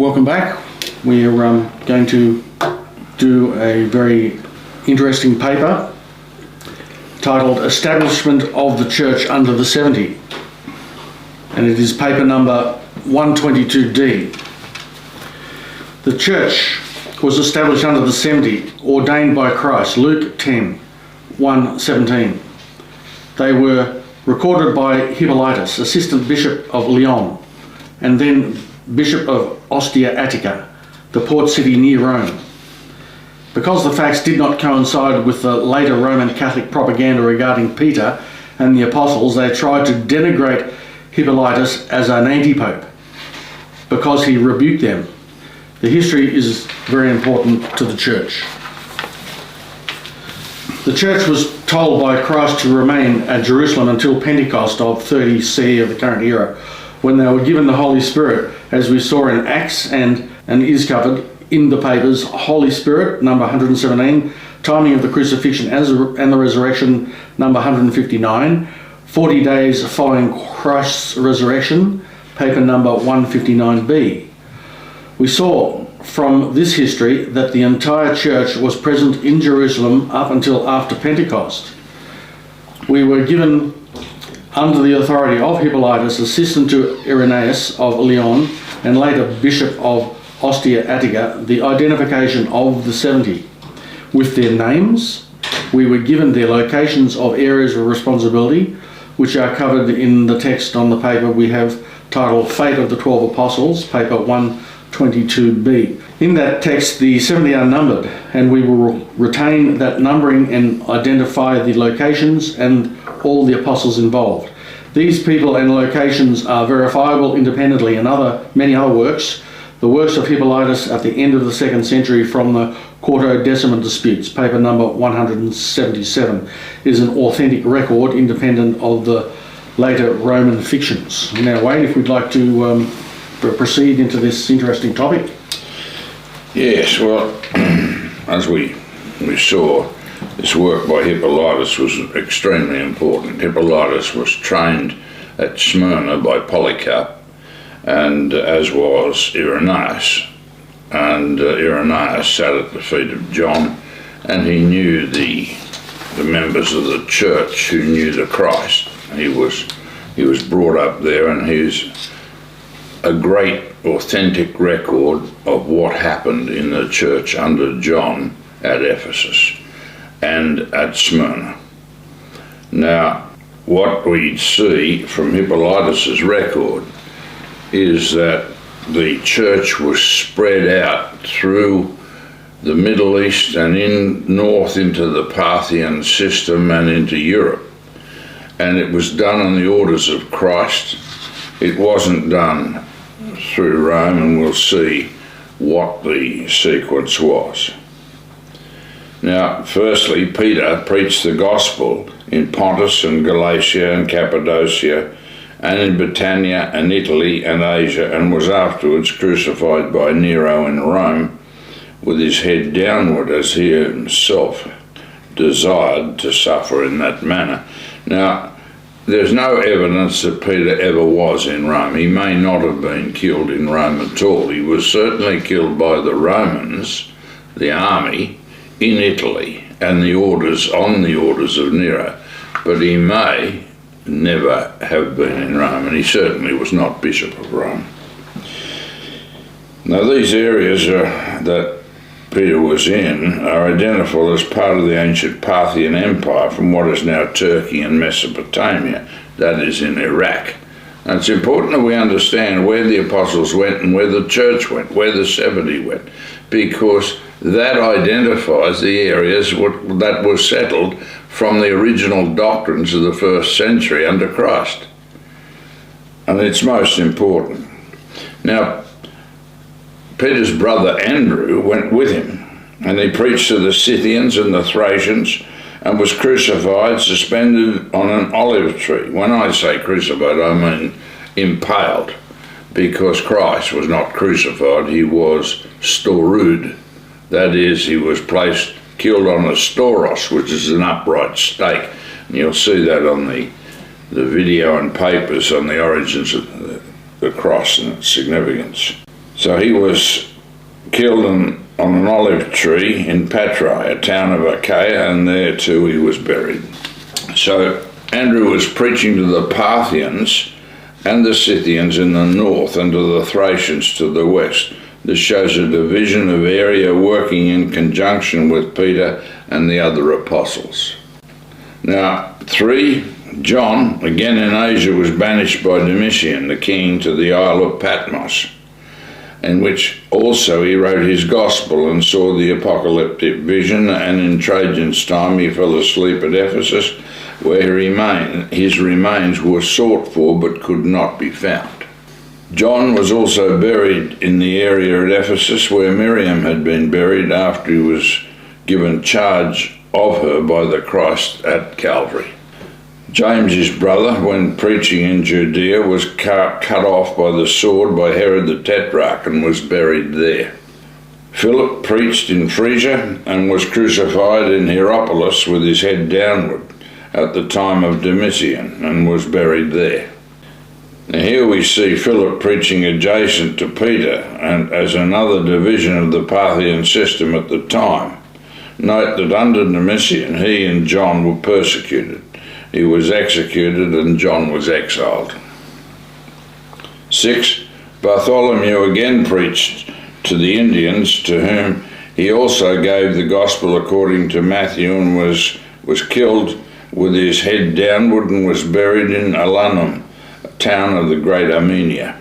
Welcome back. We're going to do a very interesting paper titled Establishment of the Church under the 70, and it is paper number 122D. The church was established under the 70, ordained by Christ, Luke 10:1-17. They were recorded by Hippolytus, assistant bishop of Lyon, and then bishop of Ostia Attica, the port city near Rome. Because the facts did not coincide with the later Roman Catholic propaganda regarding Peter and the apostles, they tried to denigrate Hippolytus as an anti-pope because he rebuked them. The history is very important to the church. The church was told by Christ to remain at Jerusalem until Pentecost of 30 CE of the current era, when they were given the Holy Spirit, as we saw in Acts and is covered in the papers. Holy Spirit, number 117, timing of the crucifixion and the resurrection, number 159, 40 days following Christ's resurrection, paper number 159B. We saw from this history that the entire church was present in Jerusalem up until after Pentecost. We were given, under the authority of Hippolytus, assistant to Irenaeus of Lyon and later bishop of Ostia Attica, the identification of the 70 with their names. We were given their locations of areas of responsibility, which are covered in the text on the paper we have titled Fate of the 12 Apostles, paper 122B. In that text, the 70 are numbered, and we will retain that numbering and identify the locations and all the apostles involved. These people and locations are verifiable independently in many other works. The works of Hippolytus at the end of the 2nd century from the Quarto-Decimal Disputes, paper number 177, is an authentic record independent of the later Roman fictions. Now, Wayne, if we'd like to proceed into this interesting topic. Yes, well, as we saw, this work by Hippolytus was extremely important. Hippolytus was trained at Smyrna by Polycarp, and as was Irenaeus. And Irenaeus sat at the feet of John, and he knew the members of the church who knew the Christ. He was brought up there, and he's a great authentic record of what happened in the church under John at Ephesus and at Smyrna. Now, what we see from Hippolytus's record is that the church was spread out through the Middle East and north into the Parthian system and into Europe. And it was done on the orders of Christ. It wasn't done through Rome, and we'll see what the sequence was. Now, firstly, Peter preached the gospel in Pontus and Galatia and Cappadocia and in Britannia and Italy and Asia, and was afterwards crucified by Nero in Rome with his head downward, as he himself desired to suffer in that manner. Now, there's no evidence that Peter ever was in Rome. He may not have been killed in Rome at all. He was certainly killed by the Romans, the army, in Italy, and on the orders of Nero. But he may never have been in Rome, and he certainly was not Bishop of Rome. Now, these areas that Peter was in are identifiable as part of the ancient Parthian Empire from what is now Turkey and Mesopotamia, that is in Iraq. And it's important that we understand where the apostles went and where the church went, where the 70 went, because that identifies the areas that were settled from the original doctrines of the 1st century under Christ. And it's most important. Now, Peter's brother Andrew went with him, and he preached to the Scythians and the Thracians, and was crucified, suspended on an olive tree. When I say crucified, I mean impaled, because Christ was not crucified, he was storud. That is, he was killed on a storos, which is an upright stake. And you'll see that on the video and papers on the origins of the cross and its significance. So he was killed on an olive tree in Patrae, a town of Achaia, and there too he was buried. So Andrew was preaching to the Parthians and the Scythians in the north and to the Thracians to the west. This shows a division of area working in conjunction with Peter and the other apostles. Now, 3, John, again in Asia, was banished by Domitian, the king, to the Isle of Patmos, in which also he wrote his gospel and saw the apocalyptic vision, and in Trajan's time he fell asleep at Ephesus, where his remains were sought for but could not be found. John was also buried in the area at Ephesus where Miriam had been buried after he was given charge of her by the Christ at Calvary. James, his brother, when preaching in Judea, was cut off by the sword by Herod the Tetrarch and was buried there. Philip preached in Phrygia and was crucified in Hierapolis with his head downward at the time of Domitian and was buried there. Now here we see Philip preaching adjacent to Peter and as another division of the Parthian system at the time. Note that under Domitian he and John were persecuted. He was executed and John was exiled. 6. Bartholomew again preached to the Indians, to whom he also gave the gospel according to Matthew, and was killed with his head downward and was buried in Alanum, a town of the great Armenia.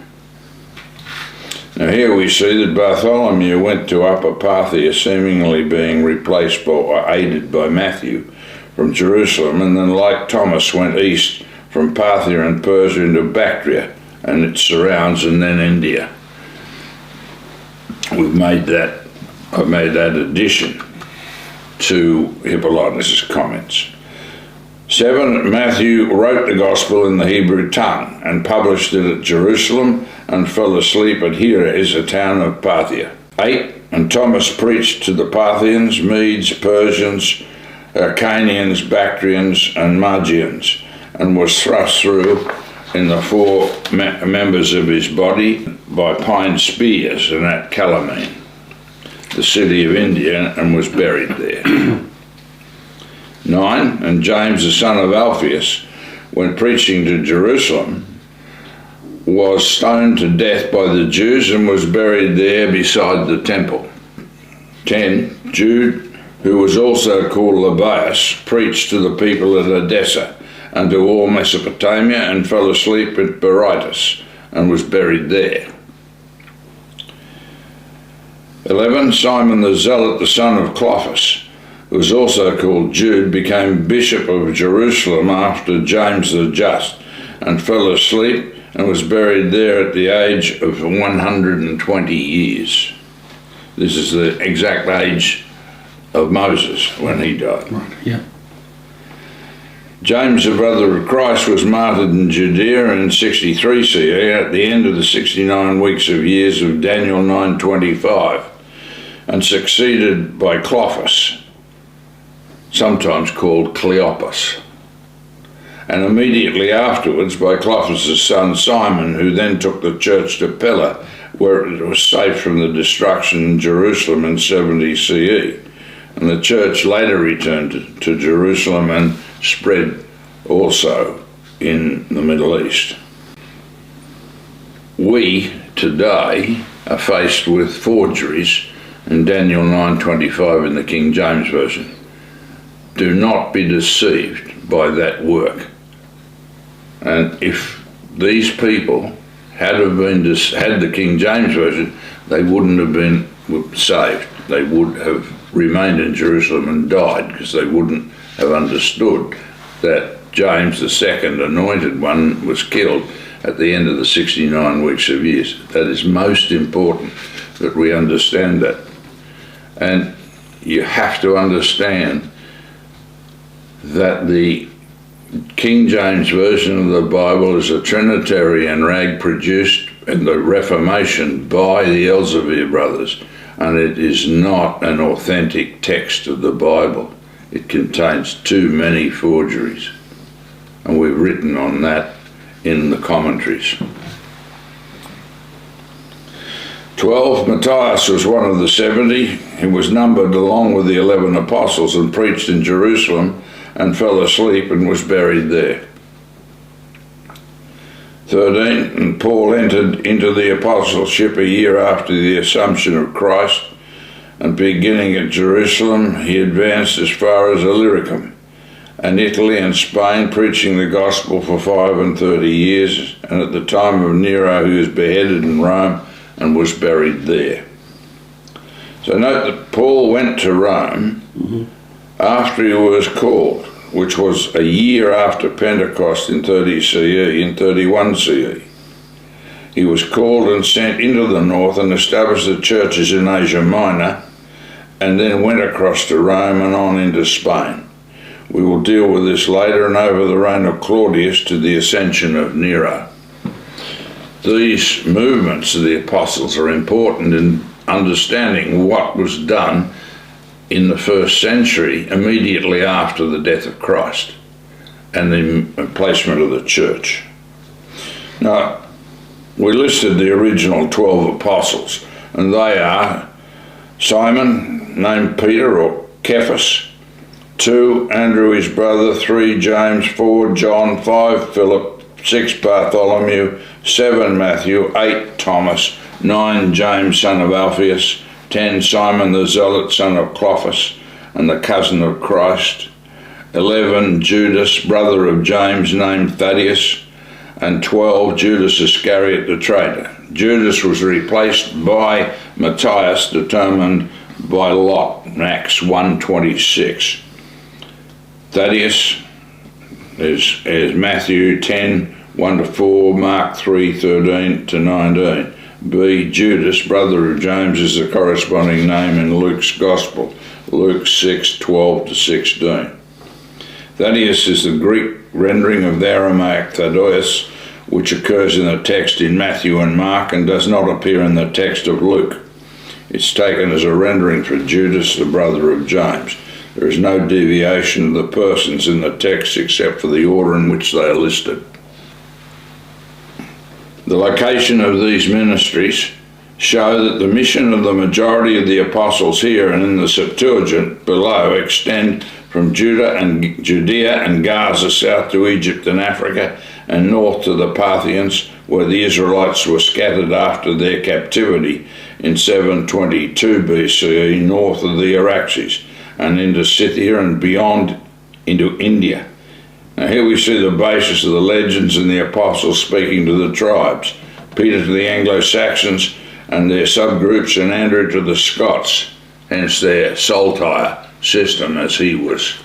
Now here we see that Bartholomew went to Upper Parthia, seemingly being replaced by or aided by Matthew from Jerusalem, and then like Thomas went east from Parthia and Persia into Bactria and its surrounds, and then India. I've made that addition to Hippolytus' comments. 7. Matthew wrote the gospel in the Hebrew tongue and published it at Jerusalem and fell asleep at Heres, a town of Parthia. 8. And Thomas preached to the Parthians, Medes, Persians, Arcanians, Bactrians, and Magians, and was thrust through in the 4 members of his body by pine spears and at Calamine, the city of India, and was buried there. 9. And James, the son of Alphaeus, when preaching to Jerusalem, was stoned to death by the Jews and was buried there beside the temple. 10. Jude, who was also called Lebbaeus, preached to the people at Edessa and to all Mesopotamia, and fell asleep at Berytus and was buried there. 11. Simon the Zealot, the son of Clopas, who was also called Jude, became bishop of Jerusalem after James the Just, and fell asleep and was buried there at the age of 120 years. This is the exact age of Moses when he died. Right, yeah. James, the brother of Christ, was martyred in Judea in 63 CE at the end of the 69 weeks of years of Daniel 9:25, and succeeded by Clopas, sometimes called Cleopas, and immediately afterwards by Clopas' son Simon, who then took the church to Pella, where it was safe from the destruction in Jerusalem in 70 CE. And the church later returned to Jerusalem and spread also in the Middle East. We today are faced with forgeries in Daniel 9:25 in the King James Version. Do not be deceived by that work. And if these people had the King James Version, they wouldn't have been saved. They would have remained in Jerusalem and died, because they wouldn't have understood that James, the second anointed one, was killed at the end of the 69 weeks of years. That is most important, that we understand that. And you have to understand that the King James Version of the Bible is a Trinitarian rag produced in the Reformation by the Elsevier brothers, and it is not an authentic text of the Bible. It contains too many forgeries, and we've written on that in the commentaries. 12. Matthias was one of the 70. He was numbered along with the 11 apostles and preached in Jerusalem and fell asleep and was buried there. 13. And Paul entered into the apostleship a year after the assumption of Christ, and beginning at Jerusalem, he advanced as far as Illyricum and Italy and Spain, preaching the gospel for 35 years, and at the time of Nero he was beheaded in Rome and was buried there. So note that Paul went to Rome after he was called, which was a year after Pentecost in 30 CE, in 31 CE. He was called and sent into the north and established the churches in Asia Minor, and then went across to Rome and on into Spain. We will deal with this later, and over the reign of Claudius to the ascension of Nero. These movements of the apostles are important in understanding what was done in the first century immediately after the death of Christ and the placement of the church. Now, we listed the original 12 apostles, and they are Simon, named Peter or Cephas; 2, Andrew his brother; 3, James; 4, John; 5, Philip; 6, Bartholomew; 7, Matthew; 8, Thomas; 9, James son of Alphaeus; 10, Simon the Zealot son of Clopas and the cousin of Christ; 11, Judas, brother of James, named Thaddeus; and 12, Judas Iscariot the traitor. Judas was replaced by Matthias, determined by lot, in Acts 1:26. Thaddeus is Matthew 10:1-4, Mark 3:13-19. B, Judas, brother of James, is the corresponding name in Luke's Gospel, Luke 6:12-16. Thaddeus is the Greek rendering of the Aramaic Thaddeus, which occurs in the text in Matthew and Mark and does not appear in the text of Luke. It's taken as a rendering for Judas, the brother of James. There is no deviation of the persons in the text except for the order in which they are listed. The location of these ministries show that the mission of the majority of the apostles here and in the Septuagint below extend from Judea and Gaza south to Egypt and Africa and north to the Parthians, where the Israelites were scattered after their captivity in 722 BCE, north of the Araxes, and into Scythia and beyond into India. Now here we see the basis of the legends and the apostles speaking to the tribes, Peter to the Anglo-Saxons and their subgroups, and Andrew to the Scots, hence their saltire system as he was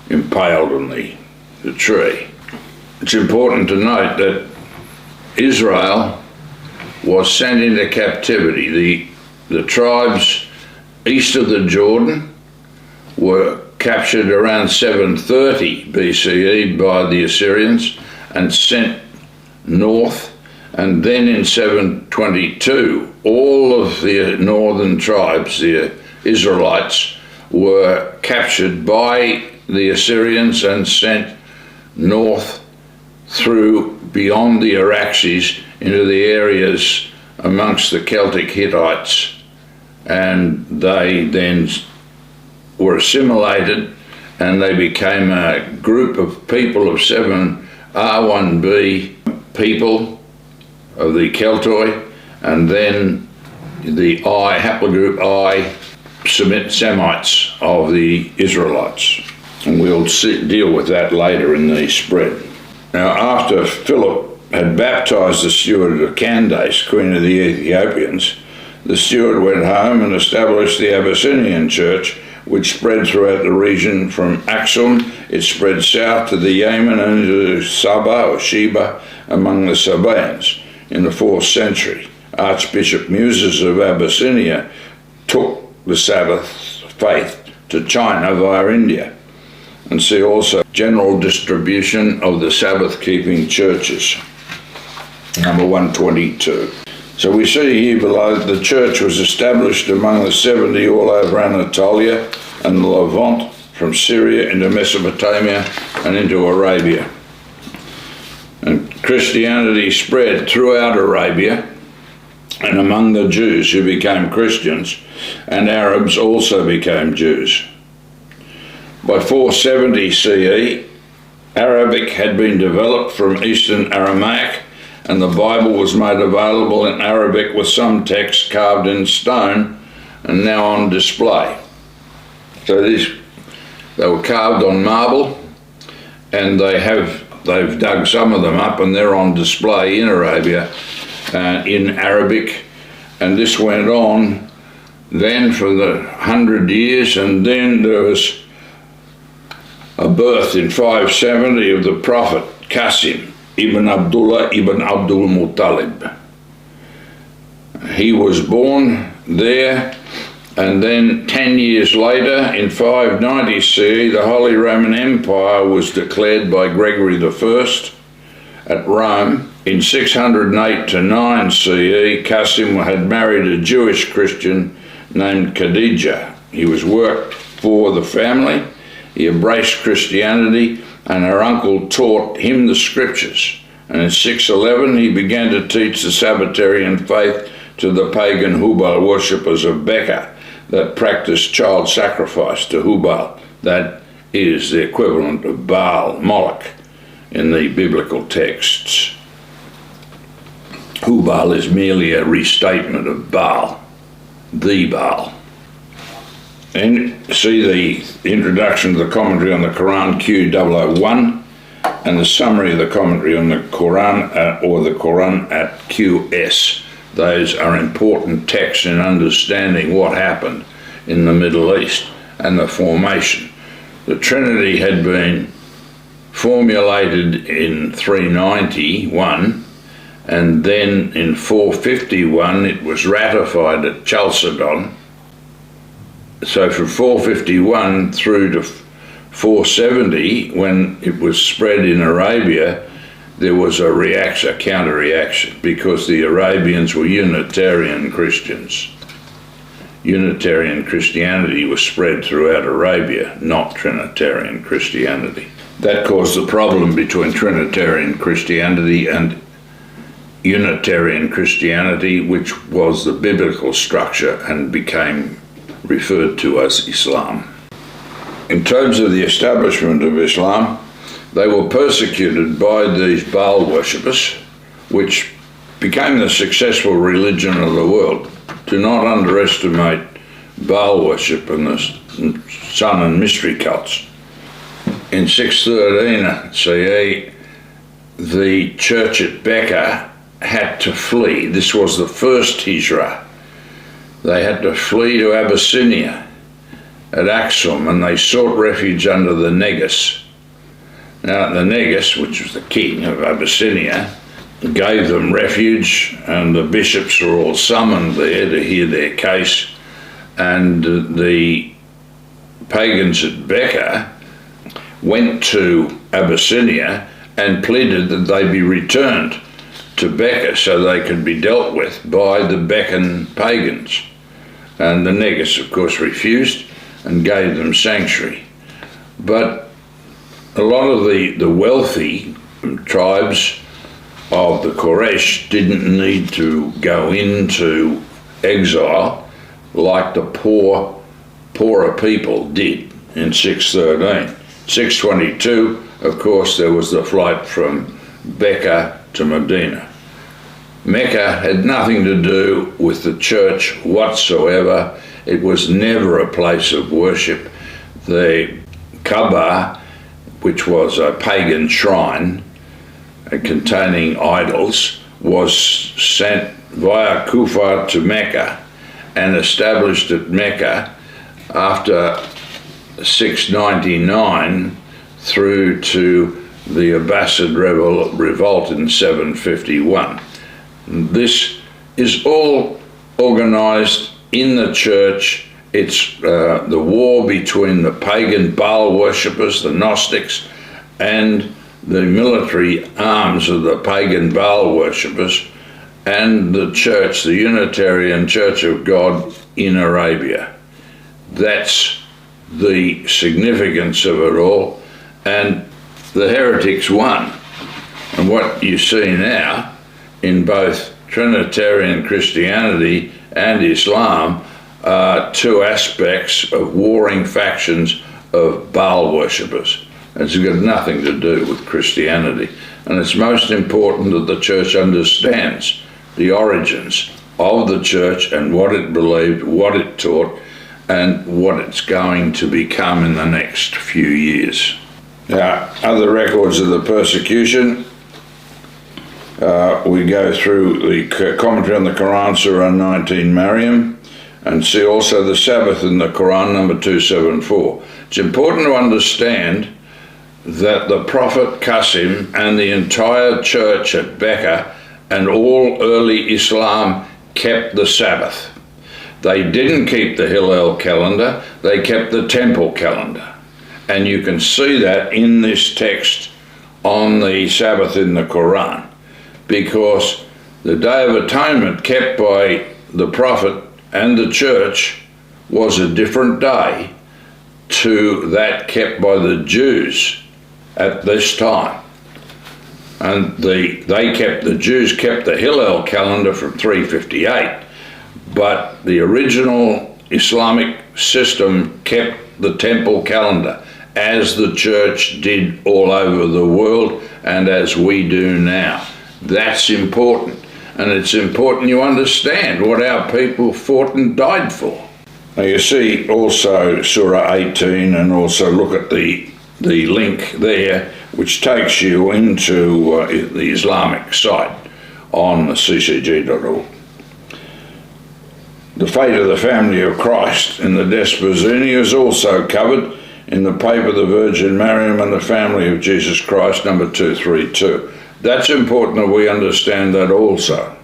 impaled on the tree. It's important to note that Israel was sent into captivity. The tribes east of the Jordan were captured around 730 BCE by the Assyrians and sent north, and then in 722 all of the northern tribes, the Israelites, were captured by the Assyrians and sent north through beyond the Araxes into the areas amongst the Celtic Hittites, and they then were assimilated and they became a group of people of 7 R1b people of the Keltoi, and then the haplogroup I Semites of the Israelites. And we'll deal with that later in the spread. Now, after Philip had baptized the steward of Candace, queen of the Ethiopians, the steward went home and established the Abyssinian church, which spread throughout the region from Axum. It spread south to the Yemen and into Saba or Sheba among the Sabaeans in the 4th century. Archbishop Muses of Abyssinia took the Sabbath faith to China via India. And see also general distribution of the Sabbath-keeping churches, number 122. So we see here below that the church was established among the 70 all over Anatolia and the Levant, from Syria into Mesopotamia and into Arabia. And Christianity spread throughout Arabia and among the Jews who became Christians, and Arabs also became Jews. By 470 CE, Arabic had been developed from Eastern Aramaic, and the Bible was made available in Arabic with some texts carved in stone and now on display. So they were carved on marble, and they've dug some of them up, and they're on display in Arabia in Arabic. And this went on then for the 100 years, and then there was a birth in 570 of the prophet Qasim ibn Abdullah ibn Abdul Muttalib. He was born there, and then 10 years later, in 590 CE, the Holy Roman Empire was declared by Gregory I at Rome. In 608 to 9 CE, Qasim had married a Jewish Christian named Khadijah. He was worked for the family. He embraced Christianity, and her uncle taught him the scriptures. And in 611, he began to teach the Sabbatarian faith to the pagan Hubal worshippers of Becca that practiced child sacrifice to Hubal. That is the equivalent of Baal, Moloch, in the biblical texts. Hubal is merely a restatement of Baal, the Baal. And see the introduction to the commentary on the Quran, Q001, and the summary of the commentary on the Quran, or the Quran at QS. Those are important texts in understanding what happened in the Middle East and the formation. The Trinity had been formulated in 391, and then in 451 it was ratified at Chalcedon. So from 451 through to 470, when it was spread in Arabia, there was a counter-reaction, because the Arabians were Unitarian Christians. Unitarian Christianity was spread throughout Arabia, not Trinitarian Christianity. That caused the problem between Trinitarian Christianity and Unitarian Christianity, which was the biblical structure and became referred to as Islam. In terms of the establishment of Islam, they were persecuted by these Baal worshippers, which became the successful religion of the world. Do not underestimate Baal worship and the sun and mystery cults. In 613 CE, the church at Becca had to flee. This was the first Hijrah. They had to flee to Abyssinia at Aksum, and they sought refuge under the Negus. Now, the Negus, which was the king of Abyssinia, gave them refuge, and the bishops were all summoned there to hear their case, and the pagans at Becca went to Abyssinia and pleaded that they be returned to Becca so they could be dealt with by the Beccan pagans. And the Negus, of course, refused and gave them sanctuary. But a lot of the wealthy tribes of the Quraysh didn't need to go into exile like the poorer people did in 613. 622, of course, there was the flight from Becca to Medina. Mecca had nothing to do with the church whatsoever. It was never a place of worship. The Kaaba, which was a pagan shrine containing idols, was sent via Kufa to Mecca and established at Mecca after 699 through to the Abbasid revolt in 751. This is all organized in the church. It's the war between the pagan Baal worshippers, the Gnostics, and the military arms of the pagan Baal worshippers, and the church, the Unitarian Church of God in Arabia. That's the significance of it all, and the heretics won. And what you see now in both Trinitarian Christianity and Islam are two aspects of warring factions of Baal worshippers. It's got nothing to do with Christianity. And it's most important that the church understands the origins of the church and what it believed, what it taught, and what it's going to become in the next few years. Now, other records of the persecution, we go through the commentary on the Quran, Surah 19, Maryam, and see also the Sabbath in the Quran, number 274. It's important to understand that the Prophet Qasim and the entire church at Becca and all early Islam kept the Sabbath. They didn't keep the Hillel calendar, they kept the temple calendar. And you can see that in this text on the Sabbath in the Quran, because the Day of Atonement kept by the Prophet and the church was a different day to that kept by the Jews at this time. And the Jews kept the Hillel calendar from 358, but the original Islamic system kept the temple calendar, as the church did all over the world and as we do now. That's important, and it's important you understand what our people fought and died for. Now you see also Surah 18, and also look at the link there, which takes you into the Islamic site on the ccgDOTorg. The fate of the family of Christ in the Desposini is also covered in the paper The Virgin Mariam and the Family of Jesus Christ, number 232. That's important that we understand that also.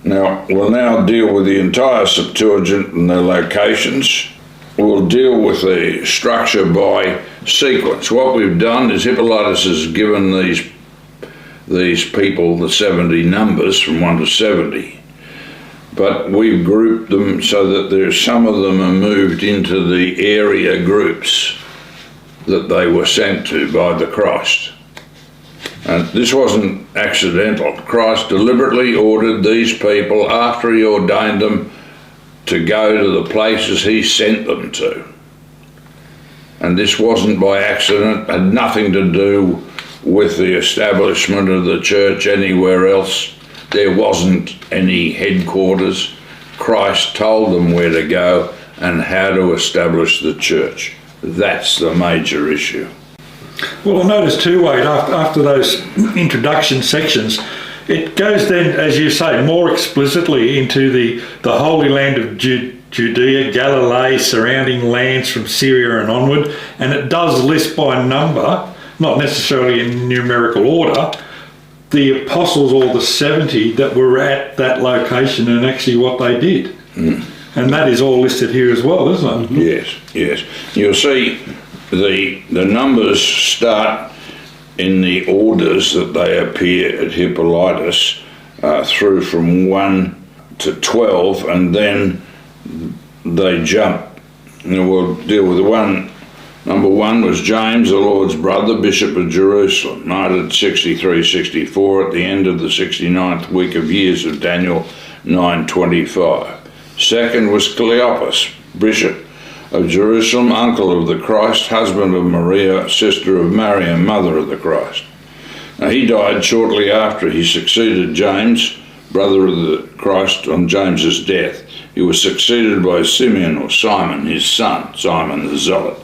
Now, we'll now deal with the entire Septuagint and their locations. We'll deal with the structure by sequence. What we've done is Hippolytus has given these people the 70 numbers from 1 to 70. But we've grouped them so that some of them are moved into the area groups that they were sent to by the Christ. And this wasn't accidental. Christ deliberately ordered these people, after he ordained them, to go to the places he sent them to. And this wasn't by accident, had nothing to do with the establishment of the church anywhere else. There wasn't any headquarters. Christ told them where to go and how to establish the church. That's the major issue. Well, I noticed too, Wade, after those introduction sections, it goes then, as you say, more explicitly into the Holy Land of Judea, Galilee, surrounding lands from Syria and onward, and it does list by number, not necessarily in numerical order, the apostles, or the 70 that were at that location and actually what they did. Mm. And that is all listed here as well, isn't it? Yes. You'll see the numbers start in the orders that they appear at Hippolytus, through from 1 to 12, and then they jump. And we'll deal with the one. Number 1 was James, the Lord's brother, Bishop of Jerusalem, knighted 63-64 at the end of the 69th week of years of Daniel 9:25. Second was Cleopas, Bishop of Jerusalem, uncle of the Christ, husband of Maria, sister of Mary, mother of the Christ. Now he died shortly after he succeeded James, brother of the Christ, on James's death. He was succeeded by Simeon, or Simon, his son, Simon the Zealot.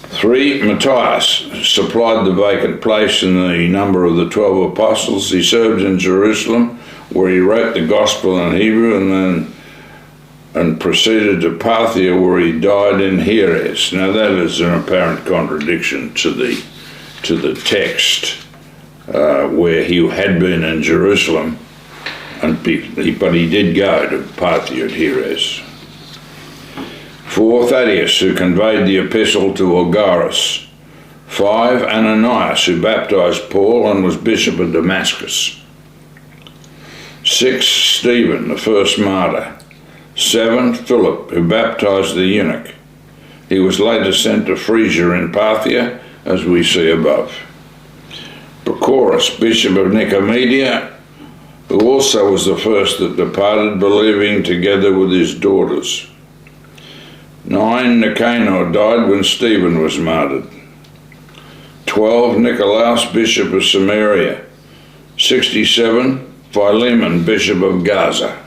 3, Matthias supplied the vacant place in the number of the 12 apostles. He served in Jerusalem, where he wrote the gospel in Hebrew, and proceeded to Parthia, where he died in Heres. Now that is an apparent contradiction to the text, where he had been in Jerusalem, but he did go to Parthia at Heres. 4, Thaddeus, who conveyed the epistle to Olgarus. 5, Ananias, who baptized Paul and was bishop of Damascus. 6, Stephen, the first martyr. 7, Philip, who baptized the eunuch. He was later sent to Phrygia in Parthia, as we see above. Prochorus, bishop of Nicomedia, who who also was the first that departed, believing together with his daughters. 9, Nicanor died when Stephen was martyred. 12, Nicolaus, bishop of Samaria. 67, Philemon, bishop of Gaza.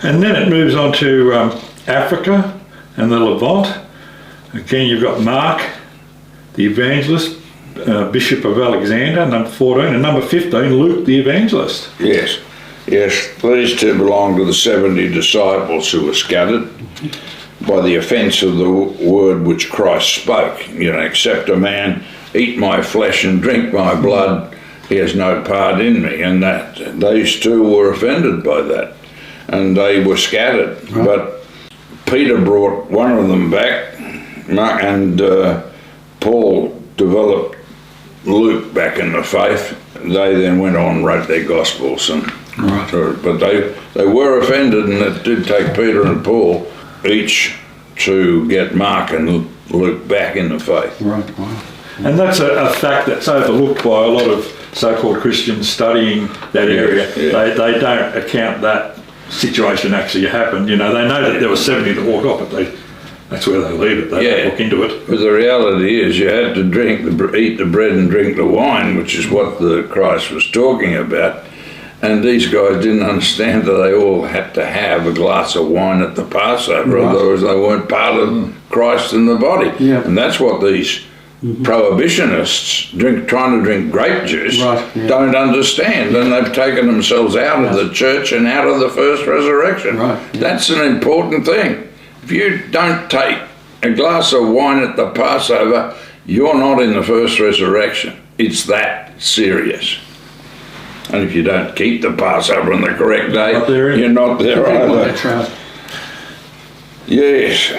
And then it moves on to Africa and the Levant. Again, you've got Mark, the evangelist, bishop of Alexander, number 14, and number 15, Luke, the evangelist. Yes, these two belong to the 70 disciples who were scattered by the offence of the word which Christ spoke. Except a man eat my flesh and drink my blood, he has no part in me. And that these two were offended by that, and they were scattered. Right. But Peter brought one of them back, and Paul developed Luke back in the faith. They then went on and wrote their Gospels, and right. But they were offended, and it did take Peter and Paul each to get Mark and Luke back in the faith. Right. Wow. And that's a fact that's overlooked by a lot of so-called Christians studying that area. Yeah. They don't account that situation actually happened. They know that there were 70 that walked off, but that's where they leave it. They don't look into it. But the reality is you had to eat the bread and drink the wine, which is what the Christ was talking about. And these guys didn't understand that they all had to have a glass of wine at the Passover, right. Otherwise they weren't part of Christ in the body. Yeah. And that's what these prohibitionists trying to drink grape juice don't understand. And they've taken themselves out of the church and out of the first resurrection. Right. Yeah. That's an important thing. If you don't take a glass of wine at the Passover, you're not in the first resurrection. It's that serious. And if you don't keep the Passover on the correct day, you're not there either. That's right. Yes.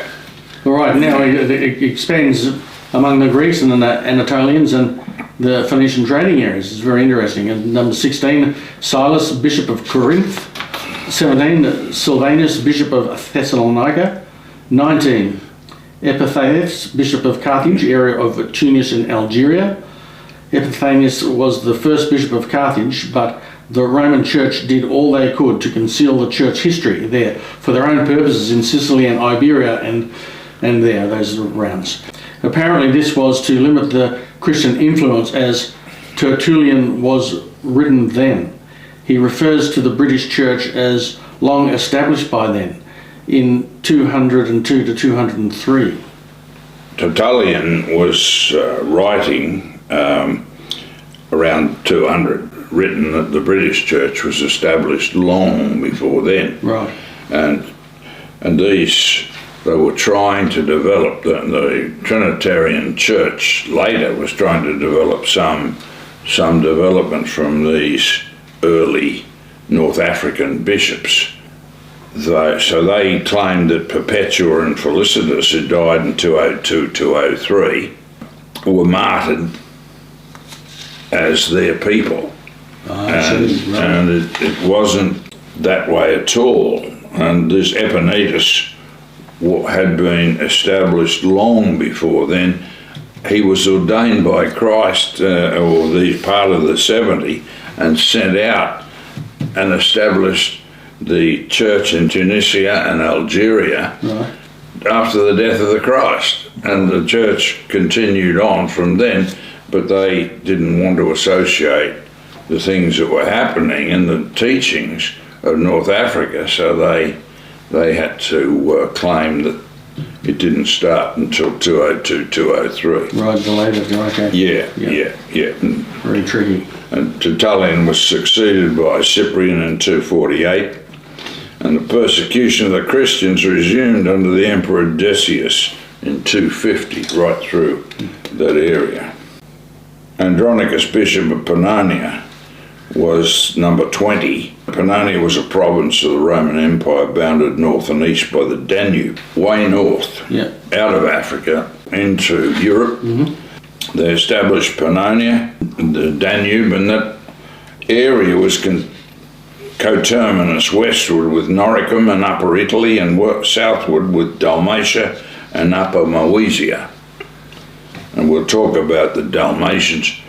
All right, now it expands among the Greeks and the Anatolians and the Phoenician trading areas. It's very interesting. And number 16, Silas, bishop of Corinth. 17, Silvanus, bishop of Thessalonica. 19, Epiphanes, bishop of Carthage, area of Tunis and Algeria. Epiphanes was the first bishop of Carthage, but the Roman Church did all they could to conceal the church history there for their own purposes in Sicily and Iberia and there, those realms. Apparently this was to limit the Christian influence, as Tertullian was written then. He refers to the British Church as long established by then, in 202 to 203. Tertullian was writing around 200, written that the British Church was established long before then. Right. And these, they were trying to develop, the Trinitarian Church later was trying to develop some development from these early North African bishops. So they claimed that Perpetua and Felicitas, who died in 202, 203, were martyred as their people. And it wasn't that way at all. And this Epaenetus had been established long before then. He was ordained by Christ, or the part of the 70, and sent out and established the church in Tunisia and Algeria after the death of the Christ. And the church continued on from then, but they didn't want to associate the things that were happening in the teachings of North Africa, so they had to claim that it didn't start until 202, 203. Right, delayed it, okay. Yeah. Very tricky. And Tertullian was succeeded by Cyprian in 248, and the persecution of the Christians resumed under the Emperor Decius in 250, right through that area. Andronicus, bishop of Pannonia, was number 20. Pannonia was a province of the Roman Empire bounded north and east by the Danube, way north, out of Africa into Europe. Mm-hmm. They established Pannonia, the Danube, and that area was coterminous westward with Noricum and Upper Italy, and southward with Dalmatia and Upper Moesia. And we'll talk about the Dalmatians.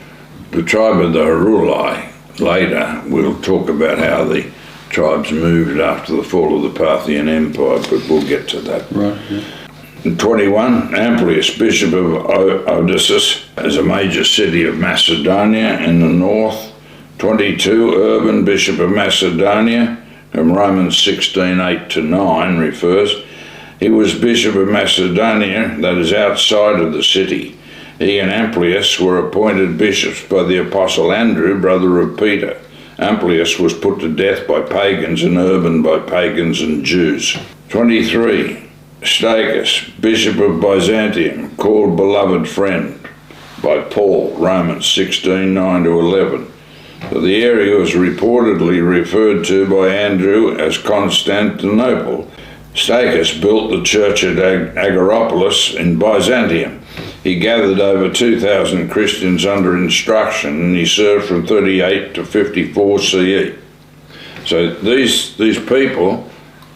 The tribe of the Heruli later we'll talk about how the tribes moved after the fall of the Parthian Empire, but we'll get to that. Right. Yeah. In 21, Amplius, Bishop of Odyssus, is a major city of Macedonia in the north. 22, Urban, Bishop of Macedonia, whom Romans 16:8-9 refers. He was Bishop of Macedonia, that is outside of the city. He and Amplius were appointed bishops by the Apostle Andrew, brother of Peter. Amplius was put to death by pagans and Urban by pagans and Jews. 23. Stachys, Bishop of Byzantium, called beloved friend by Paul, Romans 16:9-11. So the area was reportedly referred to by Andrew as Constantinople. Stachys built the church at Agaropolis in Byzantium. He gathered over 2,000 Christians under instruction, and he served from 38 to 54 CE. So these people,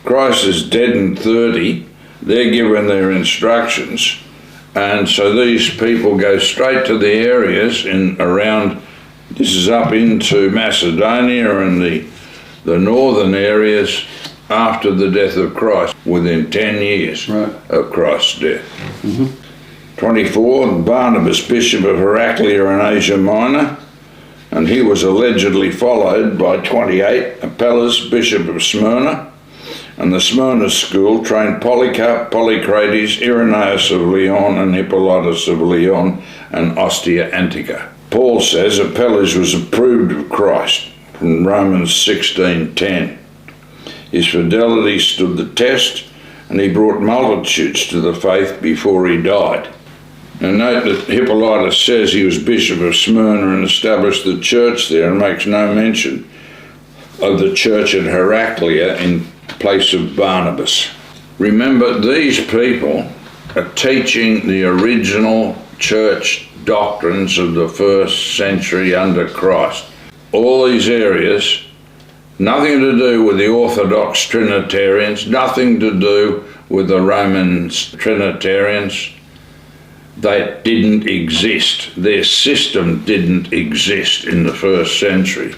Christ is dead in 30, they're given their instructions, and so these people go straight to the areas in around, this is up into Macedonia and the northern areas after the death of Christ, within 10 years of Christ's death. 24, Barnabas, Bishop of Heraclea in Asia Minor, and he was allegedly followed by 28, Apelles, Bishop of Smyrna, and the Smyrna school trained Polycarp, Polycrates, Irenaeus of Lyon, and Hippolytus of Lyon, and Ostia Antica. Paul says Apelles was approved of Christ from Romans 16:10. His fidelity stood the test, and he brought multitudes to the faith before he died. Now note that Hippolytus says he was Bishop of Smyrna and established the church there, and makes no mention of the church at Heraclea in place of Barnabas. Remember, these people are teaching the original church doctrines of the first century under Christ. All these areas, nothing to do with the Orthodox Trinitarians, nothing to do with the Roman Trinitarians. They didn't exist. Their system didn't exist in the first century.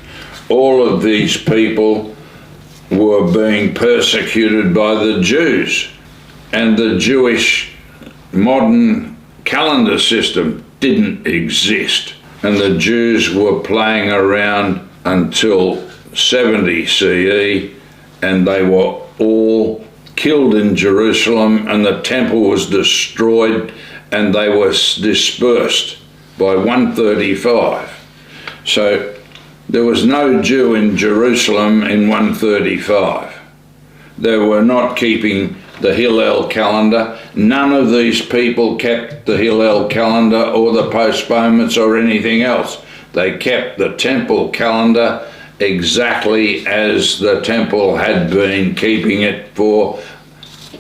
All of these people were being persecuted by the Jews, and the Jewish modern calendar system didn't exist, and the Jews were playing around until 70 CE, and they were all killed in Jerusalem, and the temple was destroyed, and they were dispersed by 135. So there was no Jew in Jerusalem in 135. They were not keeping the Hillel calendar. None of these people kept the Hillel calendar or the postponements or anything else. They kept the temple calendar exactly as the temple had been keeping it for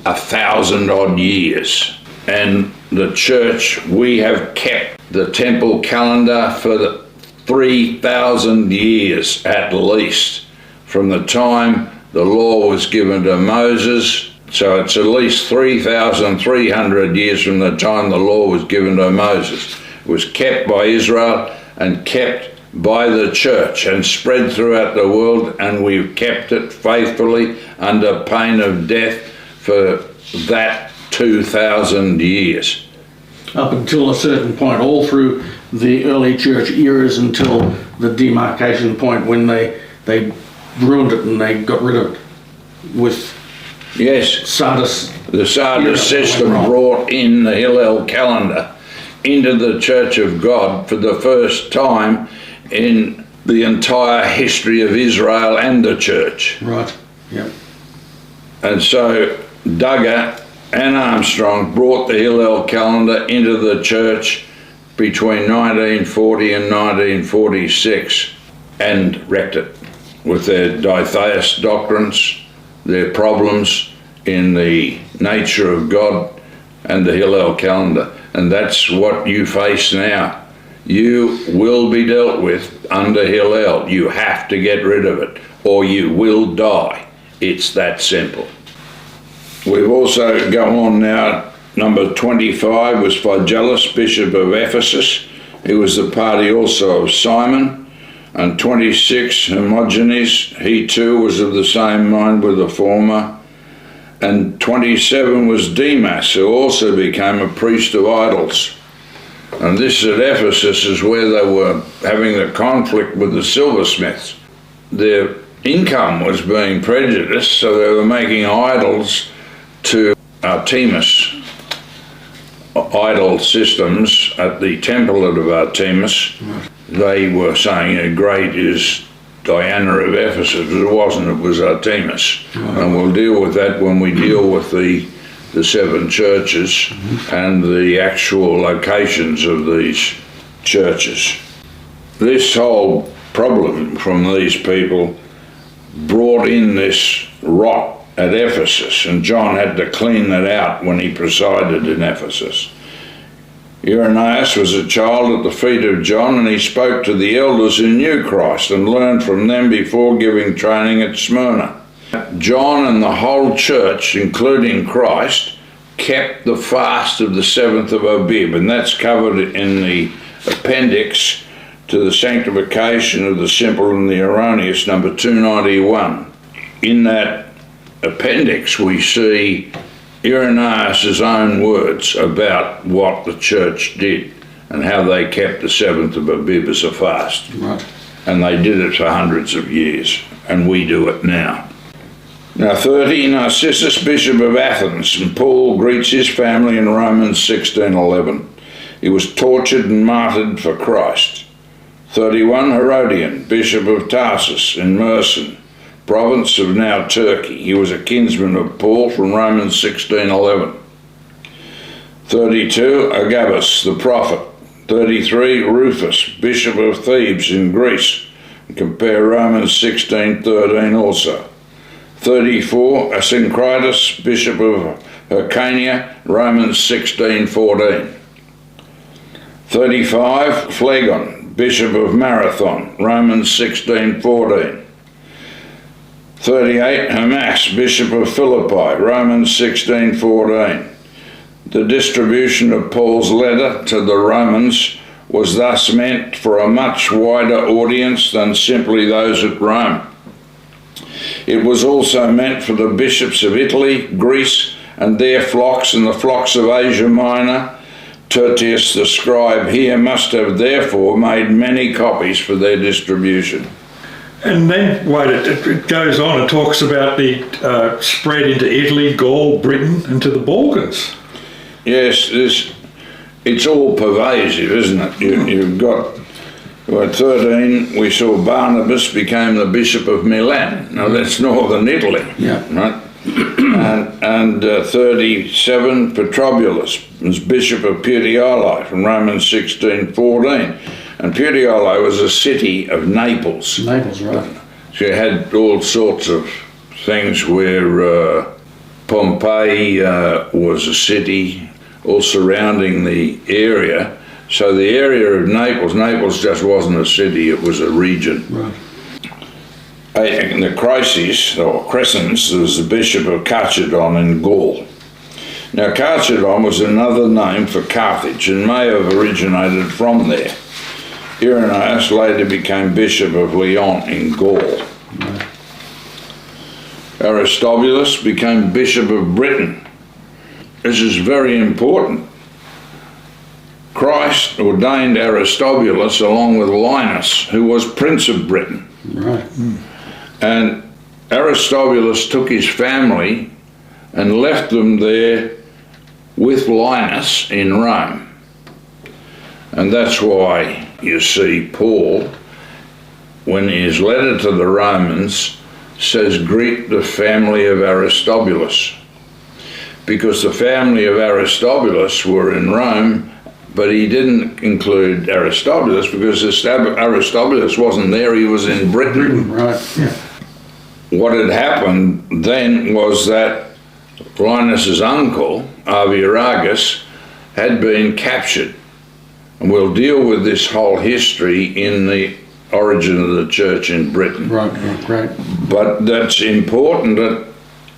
1,000 odd years. And the church, we have kept the temple calendar for 3,000 years at least, from the time the law was given to Moses. So it's at least 3,300 years from the time the law was given to Moses. It was kept by Israel and kept by the church and spread throughout the world, and we've kept it faithfully under pain of death for that 2,000 years. Up until a certain point, all through the early church eras, until the demarcation point when they ruined it and they got rid of it with Sardis. The Sardis system brought in the Hillel calendar into the Church of God for the first time in the entire history of Israel and the church. Right, yeah. And so Duggar and Armstrong brought the Hillel calendar into the church between 1940 and 1946 and wrecked it with their ditheist doctrines, their problems in the nature of God, and the Hillel calendar. And that's what you face now. You will be dealt with under Hillel. You have to get rid of it, or you will die. It's that simple. We've also gone on now. Number 25 was Phygellus, Bishop of Ephesus. He was the party also of Simon. And 26, Hermogenes, he too was of the same mind with the former. And 27 was Demas, who also became a priest of idols. And this at Ephesus is where they were having the conflict with the silversmiths. Their income was being prejudiced, so they were making idols to Artemis, idol systems at the temple of Artemis. They were saying, great is Diana of Ephesus. It wasn't, it was Artemis. And we'll deal with that when we deal with the 7 churches and the actual locations of these churches. This whole problem from these people brought in this rot at Ephesus, and John had to clean that out when he presided in Ephesus. Irenaeus was a child at the feet of John, and he spoke to the elders who knew Christ and learned from them before giving training at Smyrna. John and the whole church, including Christ, kept the fast of the 7th of Abib, and that's covered in the appendix to the Sanctification of the Simple and the Erroneous, number 291. In that appendix we see Irenaeus' own words about what the church did and how they kept the 7th of Abib as a fast. Right. And they did it for hundreds of years, and we do it now. Now 30, Narcissus, Bishop of Athens, and Paul greets his family in Romans 16:11. He was tortured and martyred for Christ. 31, Herodian, Bishop of Tarsus in Mersin, province of now Turkey. He was a kinsman of Paul from Romans 16:11. 32, Agabus, the prophet. 33, Rufus, Bishop of Thebes in Greece. Compare Romans 16:13 also. 34, Asyncritus, Bishop of Hyrcania, Romans 16:14. 35, Phlegon, Bishop of Marathon, Romans 16:14. 38, Hermas, Bishop of Philippi, Romans 16:14. The distribution of Paul's letter to the Romans was thus meant for a much wider audience than simply those at Rome. It was also meant for the bishops of Italy, Greece, and their flocks, and the flocks of Asia Minor. Tertius the scribe here must have therefore made many copies for their distribution. And then, wait, it goes on and talks about the spread into Italy, Gaul, Britain, and to the Balkans. Yes, it's all pervasive, isn't it? You've got, at 13, we saw Barnabas became the Bishop of Milan. Now that's northern Italy, right? and 37, Petrobulus was Bishop of Puteoli from Romans 16:14. And Puteoli was a city of Naples. Naples, right. So you had all sorts of things where Pompeii was a city all surrounding the area. So the area of Naples just wasn't a city, it was a region. Right. And the Chryses, or Crescens, was the Bishop of Chalcedon in Gaul. Now Chalcedon was another name for Carthage and may have originated from there. Irenaeus later became Bishop of Lyon in Gaul. Right. Aristobulus became Bishop of Britain. This is very important. Christ ordained Aristobulus along with Linus, who was Prince of Britain. Right. And Aristobulus took his family and left them there with Linus in Rome. And that's why you see Paul, when his letter to the Romans says, greet the family of Aristobulus. Because the family of Aristobulus were in Rome, but he didn't include Aristobulus because Aristobulus wasn't there, he was in Britain. Right, yeah. What had happened then was that Linus's uncle, Arviragus, had been captured. And we'll deal with this whole history in the origin of the church in Britain. Right, great. But that's important that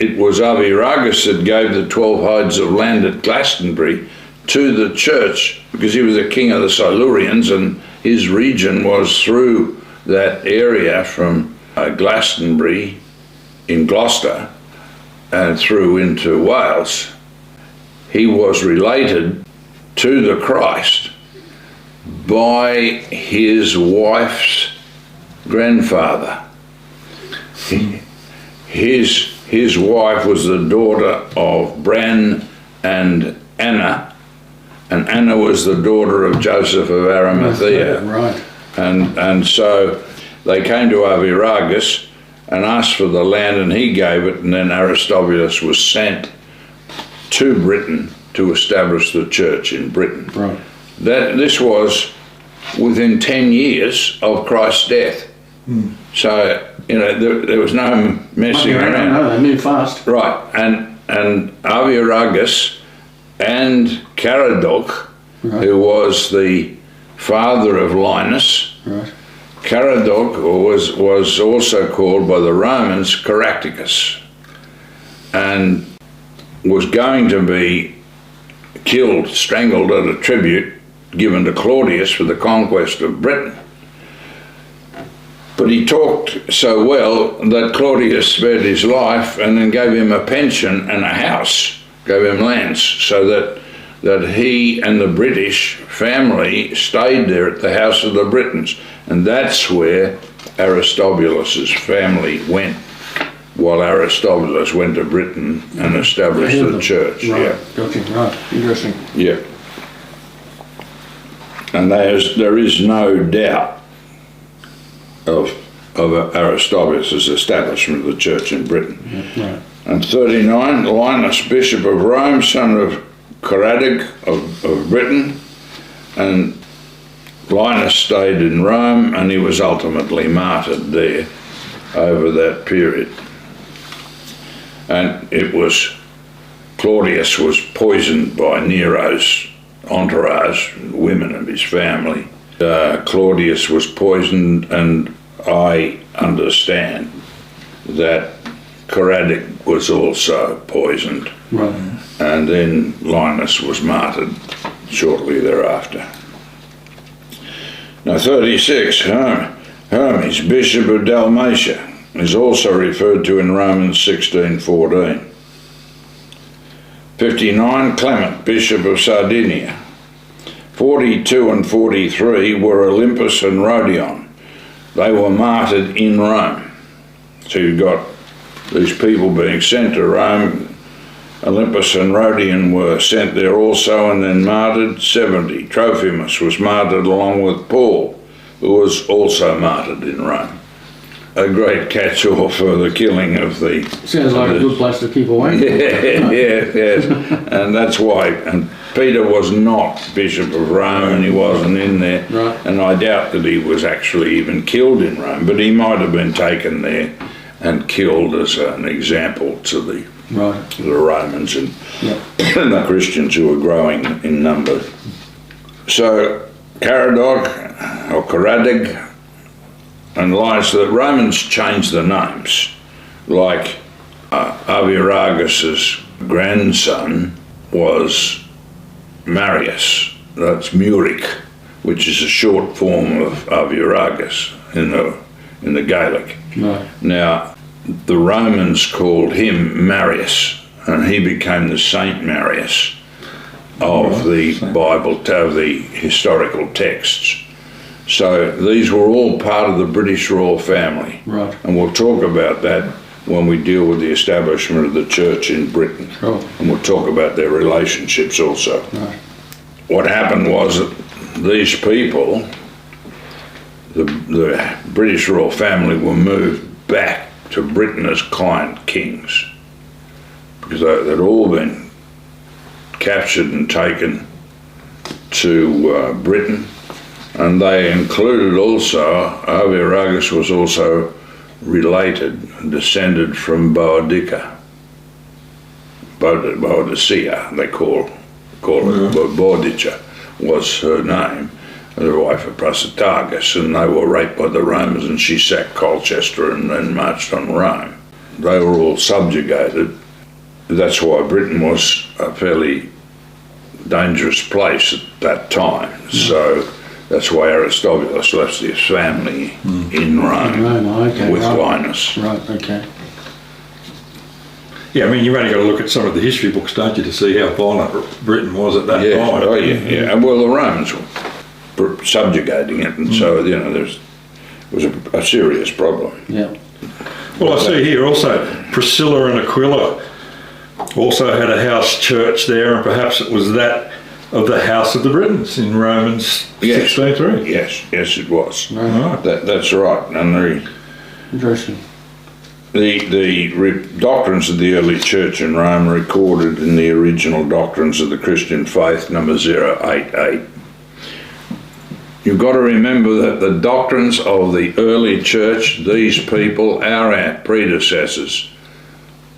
it was Arviragus that gave the 12 hides of land at Glastonbury to the church because he was the king of the Silurians and his region was through that area from Glastonbury in Gloucester and through into Wales, he was related to the Christ by his wife's grandfather. His wife was the daughter of Bran and Anna was the daughter of Joseph of Arimathea. Right. And so they came to Arviragus and asked for the land, and he gave it, and then Aristobulus was sent to Britain to establish the church in Britain. Right. This was within 10 years of Christ's death. So, there was no messing around. No, they moved fast. Right, and Arviragus and Caradoc, Right. who was the father of Linus. Right. Caradoc was also called by the Romans Caractacus, and was going to be killed, strangled at a tribute given to Claudius for the conquest of Britain. But he talked so well that Claudius spared his life and then gave him a pension and a house, gave him lands, so that he and the British family stayed there at the house of the Britons. And that's where Aristobulus's family went, while Aristobulus went to Britain and established the church. Right. Yeah. Gotcha. Right. Interesting. Yeah. And there is no doubt of Aristobulus' establishment of the church in Britain. Yeah, right. And 39, Linus, Bishop of Rome, son of Caradoc of Britain, and Linus stayed in Rome, and he was ultimately martyred there over that period. And Claudius was poisoned by Nero's entourage, women of his family. Claudius was poisoned, and I understand that Caradoc was also poisoned. Right. And then Linus was martyred shortly thereafter. Now 36, Hermes, Bishop of Dalmatia, is also referred to in Romans 16:14. 59, Clement, Bishop of Sardinia. 42 and 43 were Olympus and Rhodion. They were martyred in Rome. So you've got these people being sent to Rome. Olympus and Rhodion were sent there also and then martyred. 70, Trophimus was martyred along with Paul, who was also martyred in Rome. A great catch-all for the killing of the... Sounds like a good place to keep away. Yes. And that's why. And Peter was not Bishop of Rome, and he wasn't in there. Right. And I doubt that he was actually even killed in Rome, but he might have been taken there and killed as an example to the Romans and the Christians who were growing in number. So Caradoc or Caradoc and Linus, the Romans changed the names, like Arviragus's grandson was Marius. That's Muric, which is a short form of Arviragus in the Gaelic. Right. Now, the Romans called him Marius, and he became the Saint Marius of the Bible, of the historical texts. So these were all part of the British royal family. Right. And we'll talk about that when we deal with the establishment of the church in Britain. Sure. And we'll talk about their relationships also. Right. What happened was that these people, the British royal family, were moved back to Britain as client kings, because they'd all been captured and taken to Britain. And they included also, Arviragus was also related, descended from Boadicea. Boadicea, they call it, but Boadicea was her name, the wife of Prasutagus, and they were raped by the Romans, and she sacked Colchester and then marched on Rome. They were all subjugated. That's why Britain was a fairly dangerous place at that time. So That's why Aristobulus left his family in Rome okay, with right. Linus. Right, okay. Yeah, I mean, you've only got to look at some of the history books, don't you, to see how violent Britain was at that Yeah, time. oh yeah. And well, the Romans were subjugating it, and so, there was a serious problem. Yeah. Well, I see here also Priscilla and Aquila also had a house church there, and perhaps it was that of the House of the Britons in Romans 16:3. Yes, it was. Right. That's right. And Interesting. the doctrines of the early church in Rome are recorded in the original doctrines of the Christian faith, number 088. You've got to remember that the doctrines of the early church, these people, our predecessors,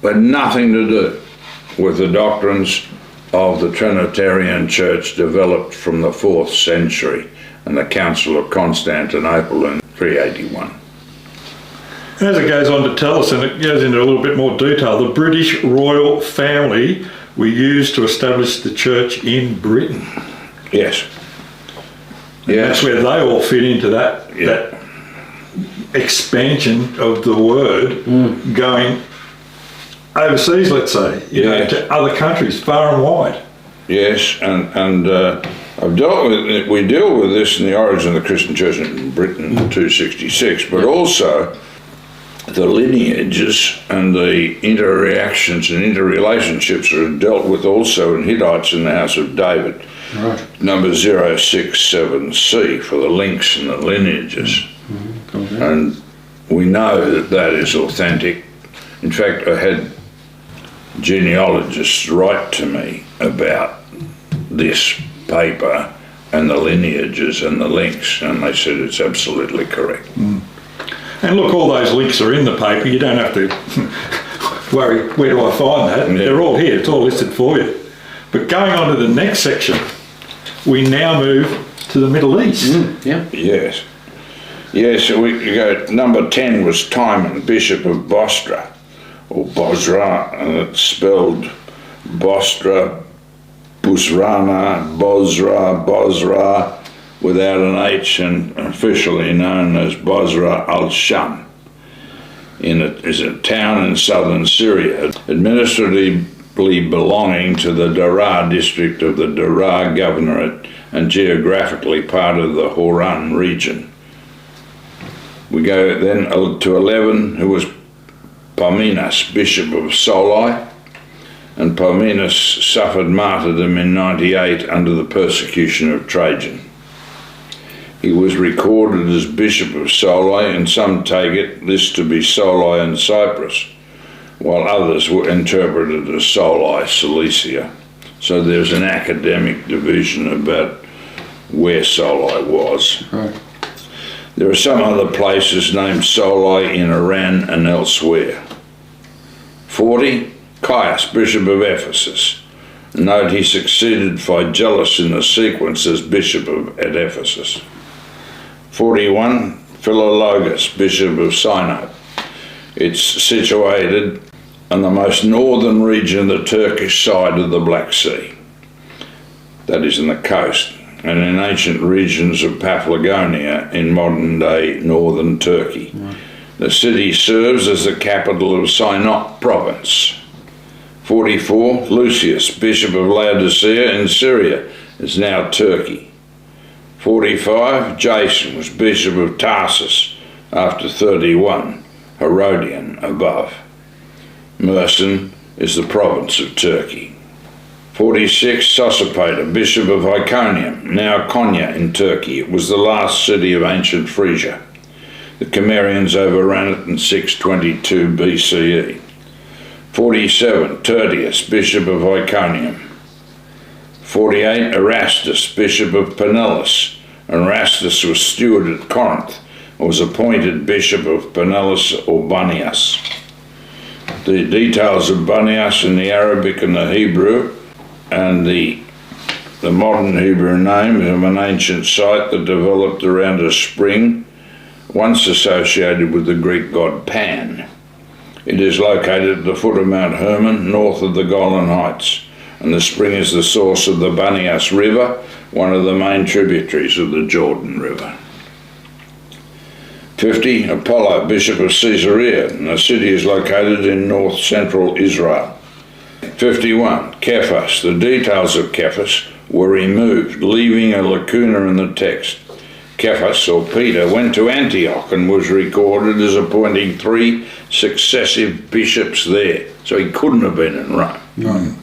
had nothing to do with the doctrines of the Trinitarian Church developed from the 4th century and the Council of Constantinople in 381. And as it goes on to tell us, and it goes into a little bit more detail, the British royal family were used to establish the church in Britain. Yes. And that's where they all fit into that expansion of the word going overseas, let's say, to other countries, far and wide. Yes, and I've dealt with it. We deal with this in the origin of the Christian Church in Britain, 266, but also the lineages and the interreactions and interrelationships are dealt with also in Hittites in the House of David. Right. Number 067C for the links and the lineages. Okay. And we know that is authentic. In fact, I had genealogists write to me about this paper and the lineages and the links, and they said it's absolutely correct. And look, all those links are in the paper. You don't have to worry, where do I find that? Yeah. They're all here. It's all listed for you. But going on to the next section, we now move to the Middle East. Yeah. Yes. Yes, so we go, number 10 was Timon, Bishop of Bostra, or Bosra, and it's spelled Bostra, Busrana, Bosra, without an H, and officially known as Bosra al-Sham. Is a town in southern Syria, administratively belonging to the Daraa district of the Daraa Governorate and geographically part of the Hauran region. We go then to 11, who was Parmenas, Bishop of Soli, and Parmenas suffered martyrdom in 98 under the persecution of Trajan. He was recorded as Bishop of Soli, and some take this to be Soli in Cyprus, while others were interpreted as Soli, Cilicia. So there's an academic division about where Soli was. Right. There are some other places named Soli in Iran and elsewhere. 40, Caius, Bishop of Ephesus. Note he succeeded Phygellus in the sequence as Bishop at Ephesus. 41, Philologus, Bishop of Sinop. It's situated on the most northern region of the Turkish side of the Black Sea. That is in the coast, and in ancient regions of Paphlagonia in modern-day northern Turkey. Right. The city serves as the capital of Sinop province. 44, Lucius, Bishop of Laodicea in Syria, is now Turkey. 45, Jason was Bishop of Tarsus after 31, Herodian above. Mersin is the province of Turkey. 46, Sosipater, Bishop of Iconium, now Konya in Turkey. It was the last city of ancient Phrygia. The Cimmerians overran it in 622 BCE. 47, Tertius, Bishop of Iconium. 48, Erastus, Bishop of Pinellas. Erastus was steward at Corinth and was appointed Bishop of Pinellas or Banias. The details of Banias in the Arabic and the Hebrew, and the modern Hebrew name of an ancient site that developed around a spring once associated with the Greek god Pan. It is located at the foot of Mount Hermon, north of the Golan Heights, and the spring is the source of the Banias River, one of the main tributaries of the Jordan River. 50. Apollo, Bishop of Caesarea, and the city is located in north-central Israel. 51. Cephas, the details of Cephas were removed, leaving a lacuna in the text. Cephas, or Peter, went to Antioch and was recorded as appointing 3 successive bishops there, so he couldn't have been in Rome. No.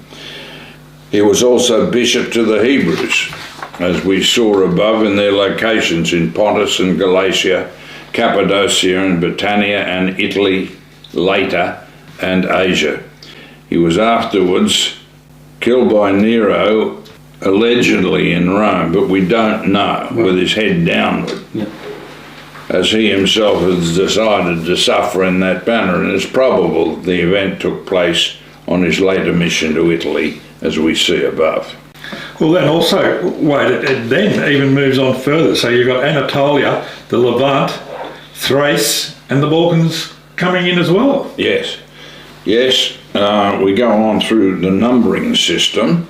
He was also bishop to the Hebrews, as we saw above in their locations in Pontus and Galatia, Cappadocia and Britannia and Italy later, and Asia. He was afterwards killed by Nero, allegedly in Rome, but we don't know, with his head downward, as he himself has decided to suffer in that manner, and it's probable the event took place on his later mission to Italy, as we see above. Well, then also, wait, it then even moves on further. So you've got Anatolia, the Levant, Thrace, and the Balkans coming in as well. Yes. We go on through the numbering system.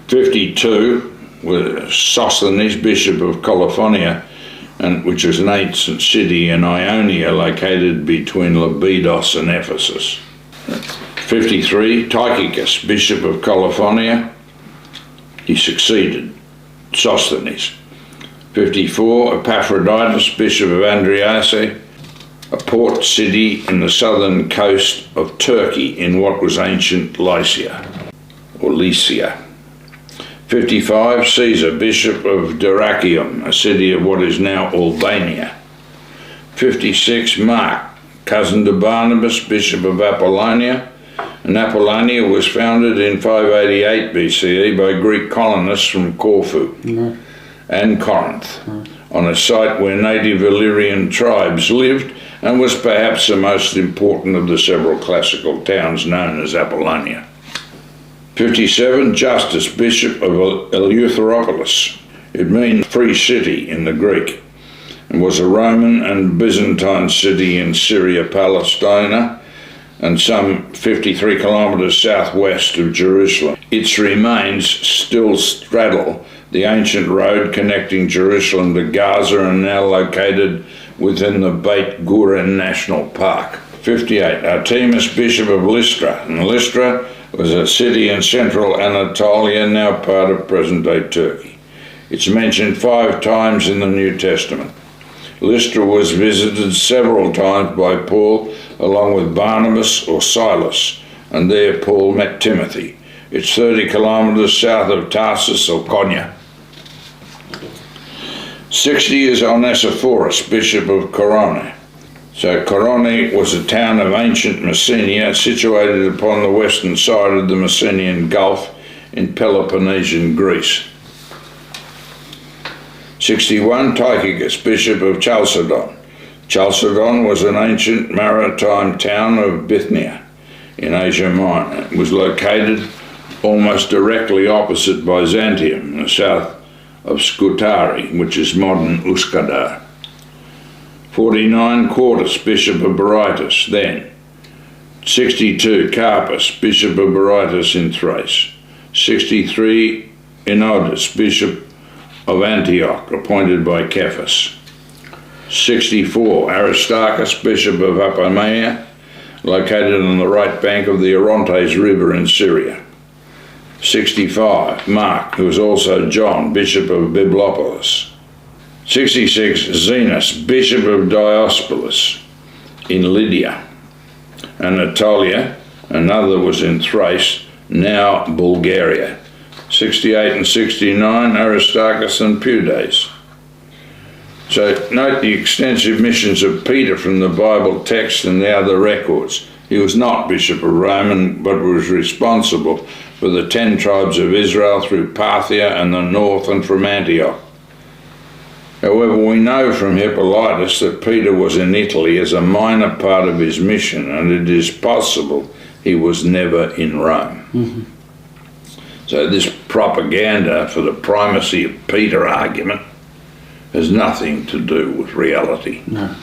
52 was Sosthenes, Bishop of Colophon, which was an ancient city in Ionia located between Lebedos and Ephesus. 53, Tychicus, Bishop of Colophon, he succeeded Sosthenes. 54, Epaphroditus, Bishop of Andriase, a port city in the southern coast of Turkey in what was ancient Lycia, or Lycia. 55, Caesar, Bishop of Dyrrachium, a city of what is now Albania. 56, Mark, cousin to Barnabas, Bishop of Apollonia, and Apollonia was founded in 588 BCE by Greek colonists from Corfu and Corinth, on a site where native Illyrian tribes lived, and was perhaps the most important of the several classical towns known as Apollonia. 57, Justus, Bishop of Eleutheropolis. It means free city in the Greek, and was a Roman and Byzantine city in Syria, Palestina, and some 53 kilometres southwest of Jerusalem. Its remains still straddle the ancient road connecting Jerusalem to Gaza and now located within the Beit Guren National Park. 58, Artemis, Bishop of Lystra. And Lystra was a city in central Anatolia, now part of present-day Turkey. It's mentioned 5 times in the New Testament. Lystra was visited several times by Paul, along with Barnabas or Silas, and there Paul met Timothy. It's 30 kilometres south of Tarsus or Konya. 60 is Onesiphorus, Bishop of Korone. So Korone was a town of ancient Messenia, situated upon the western side of the Messenian Gulf in Peloponnesian Greece. 61, Tychicus, Bishop of Chalcedon. Chalcedon was an ancient maritime town of Bithynia in Asia Minor. It was located almost directly opposite Byzantium, in the south of Scutari, which is modern Uskadar. 49, Quartus, Bishop of Berytus, then. 62, Carpus, Bishop of Berytus in Thrace. 63, Enodus, Bishop of Antioch, appointed by Cephas. 64, Aristarchus, Bishop of Apamea, located on the right bank of the Orontes River in Syria. 65, Mark, who was also John, Bishop of Biblopolis. 66, Zenos, Bishop of Diospolis in Lydia. Anatolia, another was in Thrace, now Bulgaria. 68 and 69, Aristarchus and Pudes. So note the extensive missions of Peter from the Bible text and the other records. He was not Bishop of Rome, but was responsible for the 10 tribes of Israel through Parthia and the north, and from Antioch. However, we know from Hippolytus that Peter was in Italy as a minor part of his mission, and it is possible he was never in Rome. So this propaganda for the primacy of Peter argument has nothing to do with reality. No.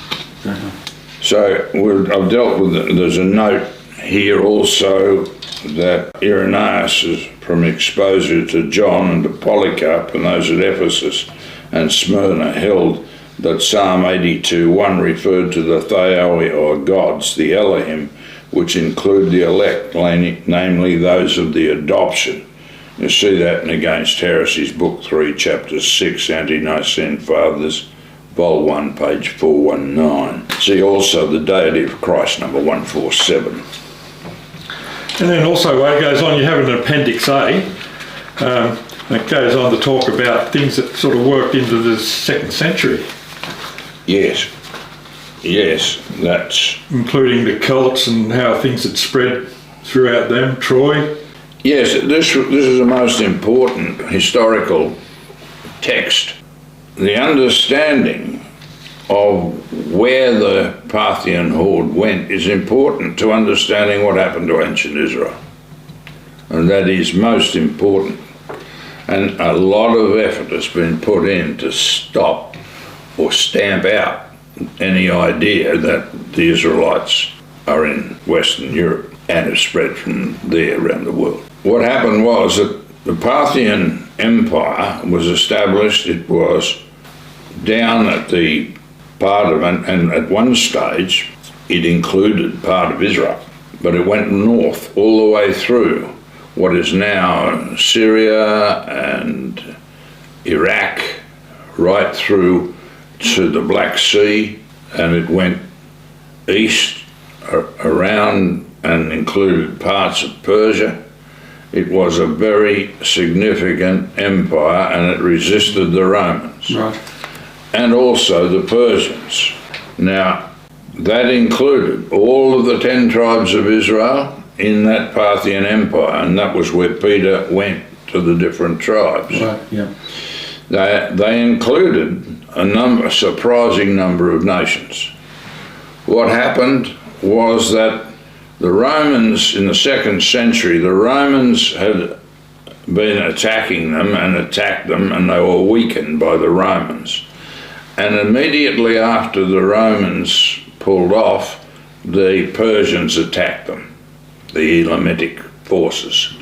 So I've dealt with it. There's a note here also that Irenaeus' from exposure to John and to Polycarp and those at Ephesus and Smyrna held that Psalm 82:1 referred to the Theoi or gods, the Elohim, which include the elect, namely those of the adoption. You see that in Against Heresies, Book 3, Chapter 6, Anti-Nicene Fathers, Vol 1, page 419. See also the deity of Christ, number 147. And then also, when it goes on, you have an Appendix A. It goes on to talk about things that sort of worked into the 2nd century. Yes, that's... including the Celts and how things had spread throughout them, Troy. Yes, this is the most important historical text. The understanding of where the Parthian horde went is important to understanding what happened to ancient Israel. And that is most important. And a lot of effort has been put in to stop or stamp out any idea that the Israelites are in Western Europe and have spread from there around the world. What happened was that the Parthian Empire was established. It was down at the part of, and at one stage it included part of Israel, but it went north all the way through what is now Syria and Iraq, right through to the Black Sea, and it went east around and included parts of Persia. It was a very significant empire, and it resisted the Romans. Right. And also the Persians. Now, that included all of the 10 tribes of Israel in that Parthian Empire, and that was where Peter went to the different tribes. Right, yeah. They included a surprising number of nations. What happened was that the Romans, in the 2nd century, the Romans had been attacking them and attacked them, and they were weakened by the Romans. And immediately after the Romans pulled off, the Persians attacked them, the Elamitic forces.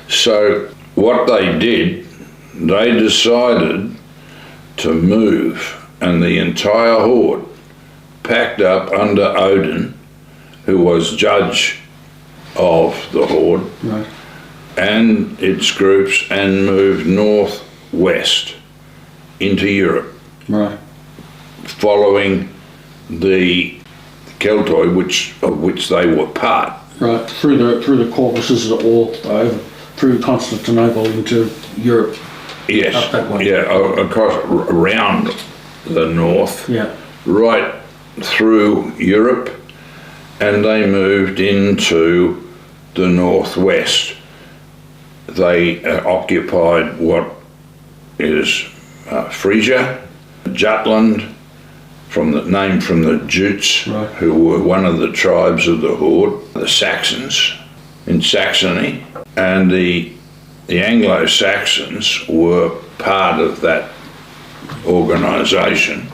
So what they did, they decided to move, and the entire horde packed up under Odin, who was judge of the horde, Right. and its groups, and moved northwest into Europe, Right. following the Keltoi, of which they were part. Right. Through the Caucasus or over through Constantinople into Europe. Yes, Up that way. yeah, across around the north, Yeah. right through Europe, and they moved into the northwest. They occupied what is Frisia, Jutland, named from the Jutes, Right. who were one of the tribes of the horde, the Saxons in Saxony, and the Anglo-Saxons were part of that organisation,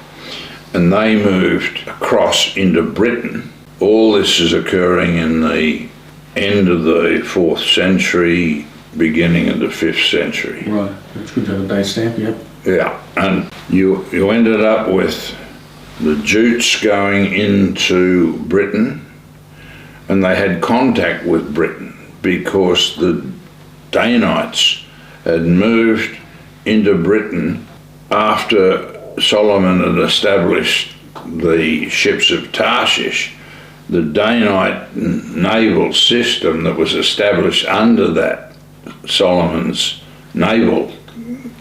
and they moved across into Britain. All this is occurring in the end of the 4th century, beginning of the 5th century. Right. It's good to have a date stamp, yeah. Yeah, and you ended up with the Jutes going into Britain, and they had contact with Britain because the Danites had moved into Britin after Solomon had established the ships of Tarshish. The Danite naval system that was established under that Solomon's naval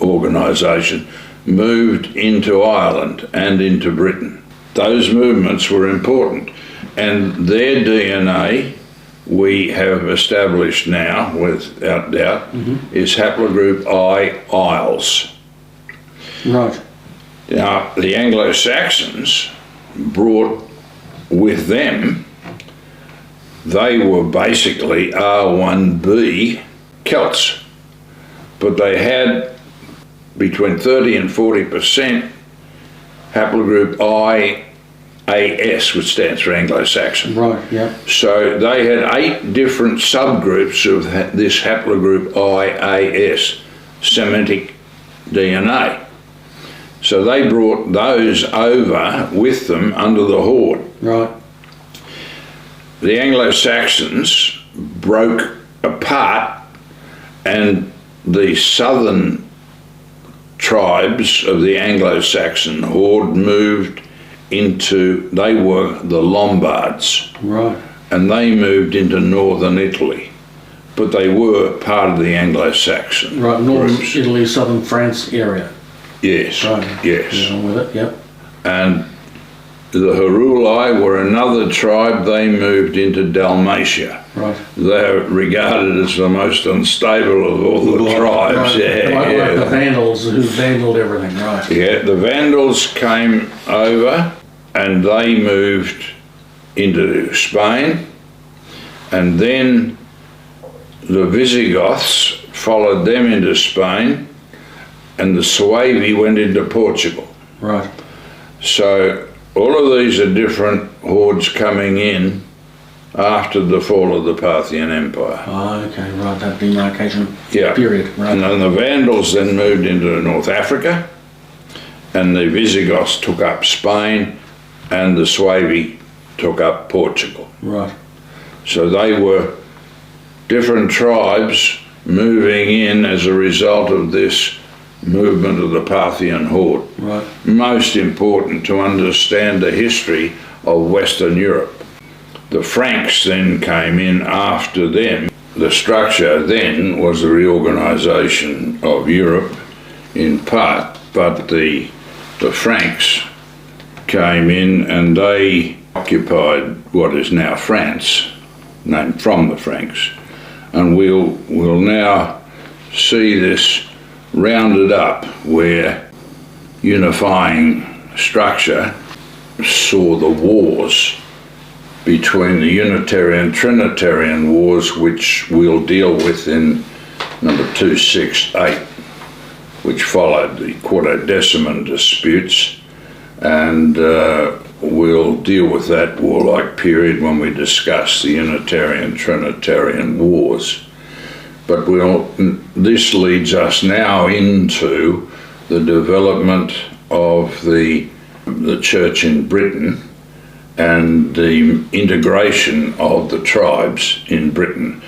organisation moved into Ireland and into Britain. Those movements were important, and their DNA, we have established now, without doubt, is haplogroup I, Isles. Right. Now, the Anglo-Saxons brought with them, they were basically R1b Celts, but they had between 30 and 40% haplogroup I AS, which stands for Anglo-Saxon. Right, yeah. So they had 8 different subgroups of this haplogroup IAS, Semitic DNA. So they brought those over with them under the Horde. Right. The Anglo-Saxons broke apart, and the southern tribes of the Anglo-Saxon Horde moved into, they were the Lombards. Right. And they moved into northern Italy. But they were part of the Anglo-Saxon Right, northern groups. Italy, southern France area. Yes, Right. yes. Yeah, I'm with it, yep. And the Heruli were another tribe. They moved into Dalmatia. Right. They're regarded as the most unstable of all the tribes. Right. Yeah, Like yeah. the Vandals who vandaled everything, right. Yeah, the Vandals came over and they moved into Spain, and then the Visigoths followed them into Spain, and the Suevi went into Portugal. Right. So all of these are different hordes coming in after the fall of the Parthian Empire. Oh, okay, right, that demarcation Yeah. period, right. And then the Vandals then moved into North Africa, and the Visigoths took up Spain, and the Suevi took up Portugal. Right. So they were different tribes moving in as a result of this movement of the Parthian Horde. Right. Most important to understand the history of Western Europe. The Franks then came in after them. The structure then was the reorganisation of Europe in part, but the Franks came in and they occupied what is now France, named from the Franks. And we'll now see this rounded up where unifying structure saw the wars between the Unitarian Trinitarian wars, which we'll deal with in number 268, which followed the Quartodeciman disputes, and we'll deal with that warlike period when we discuss the Unitarian Trinitarian wars. But this leads us now into the development of the church in Britain and the integration of the tribes in Britain.